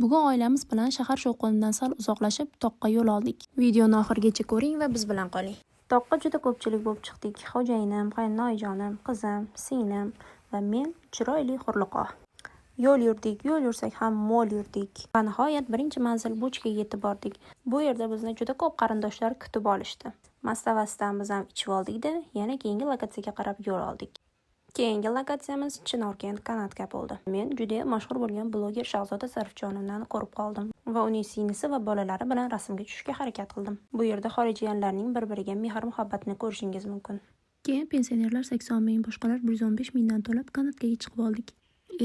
Bugun oilamiz bilan shahar shovqinidan sal uzoqlashib, toqqa yo'l oldik. Videoni oxirigacha ko'ring va biz bilan qoling. Toqqa juda ko'pchilik bo'lib chiqdik. Xo'jayinim, qaynonajonim, qizim, singlim va men chiroyli hurliqo. Yo'l yurdik, yo'l yursak ham mo'l yurdik. Va nihoyat birinchi manzil Bochkaga yetib bordik. Bu yerda bizni juda ko'p qarindoshlar kutib olishdi. Mastavasidan biz ham ichib oldik-da, yana keyingi lokatsiyaga qarab yo'l oldik. Keyingi lokatsiyamiz Chinorkent Kanatga bo'ldi. Men juda mashhur bo'lgan bloger Shahzoda Sarifjonimni ko'rib qoldim va uning singlisi va bolalari bilan rasmga tushishga harakat qildim. Bu yerda xorijiylarning bir-biriga mehr-muhabbatini ko'rishingiz mumkin. Keyin pensionerlar 80 ming, boshqalar 115 mingdan to'lab Kanatga chiqib oldik.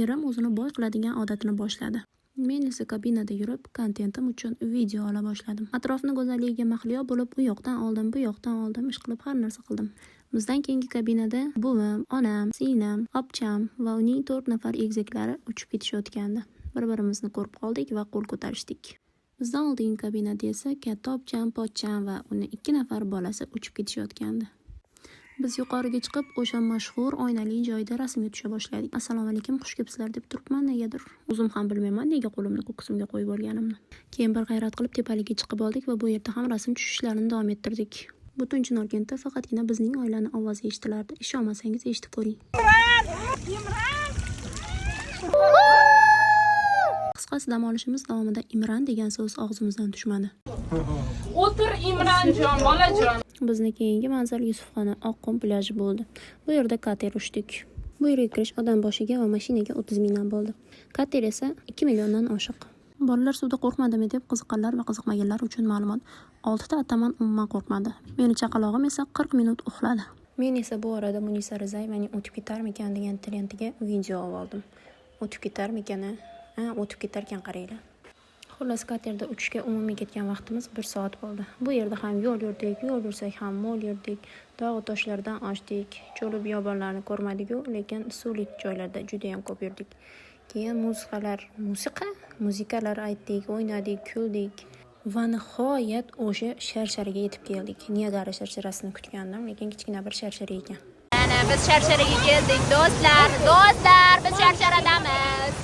Erim o'zini boy qiladigan odatini boshladi. Men esa kabinada yurib, kontentim uchun video ola boshladim. Atrofni go'zalligiga mahliyo bo'lib, u yoqdan oldim, bu yoqdan oldim, ish qilib har narsa qildim. Bizdan keyingi kabinada buvim, onam, singlim, opcham va uning 4 nafar egizaklari uchib ketishayotgandi. Bir-birimizni ko'rib qoldik va qo'l ko'tarishdik. Bizdan oldingi kabinada esa katta opcham, pochcham va uning 2 nafar bolasi uchib ketishayotgandi. Biz yuqoriga chiqib, o'sha mashhur oynali joyda rasmga tusha boshladik. Assalomu alaykum, xush kelibsizlar deb turibman negadir. O'zim ham bilmayman nega qo'limni ko'ksimga qo'yib olganimni. Keyin bir g'ayrat qilib tepalikka chiqib oldik va bu yerda ham rasm tushishlarini davom ettirdik. Butun Chinorkentda faqatgina bizning oilaning ovozi eshitilardi. Ishonmasangiz eshitib ko'ring. Qisqasi dam olishimiz davomida Imran degan so'z og'zimizdan tushmadi. O'tir Imronjon, bolajon. Bizni keyingi manzil Yusufxona Oqqum plyaj bo'ldi. Bu yerda kater uchdik. Bu yerga kirish odam boshiga va mashinaga 30 mingdan bo'ldi. Kater esa 2 milliondan oshiq. Bolalar suvda qo'rqmadimi deb qiziqqanlar va qiziqmaganlar uchun ma'lumot. 6 ta ataman umuman qo'rqmadi. Meni chaqalog'im esa 40 minut uxladi. Men esa bu orada Munisa Rizayevning o'tib ketarmikan degan trendga video oldim. O'tib ketarmikan? O'tib ketarkan qaranglar. Xullas katerda uchishga umumiy ketgan vaqtimiz 1 soat bo'ldi. Bu yerda ham yo'l yurdik, yo'l yursak ham mo'l yurdik. Dog' toshlardan oshdik. Cho'l biyobonlarni ko'rmadik-ku, lekin suvlik joylarda juda ham ko'p yurdik. Keyin muzikalar aytdik, o'ynadik, kuldik va nihoyat o'sha sharsharaga yetib keldik. Niagara sharsharasini kutgandim, lekin kichkina bir sharshara ekan. Mana biz sharsharaga keldik, do'stlar, biz sharsharadamiz.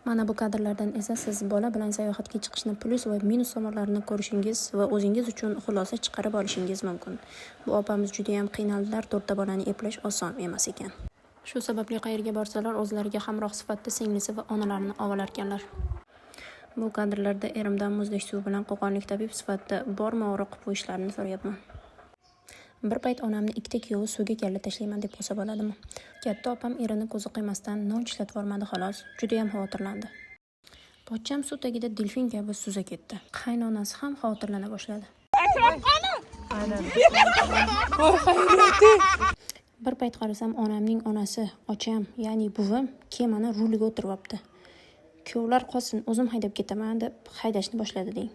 Mana bu kadrlardan esa siz bola bilan sayohatga chiqishni plyus va minus tomonlarini ko'rishingiz va o'zingiz uchun xulosa chiqarib olishingiz mumkin. Bu opamiz juda ham qiynaldilar, 4 ta bolani eplash oson emas ekan. Shu sababli qayerga borsalar o'zlariga hamroh sifatida singlisi va onalarini ovalarkanlar. Bu kadrlarda erimdan muzdek suv bilan qo'qonlik tabib sifatida borma-o'ri qilib qo'yishlarini so'rayapman. Bir payt onamni ikkita kuyovi suvga kalla tashlayman deb qo'sa bo'ladimi? Katta opam erini ko'zi qiymasdan non ishlatib olmadi xolos. Juda ham xavotirlandi. Pochcham suv tagida delfin kabi suza ketdi. Qaynonasi ham xavotirlana boshladi. Bir payt qarasam onamning onasi, ocham, ya'ni buvim kemani ruliga o'tiribdi. Kuyovlar qolsin, o'zim haydab ketaman deb haydashni boshladi deng.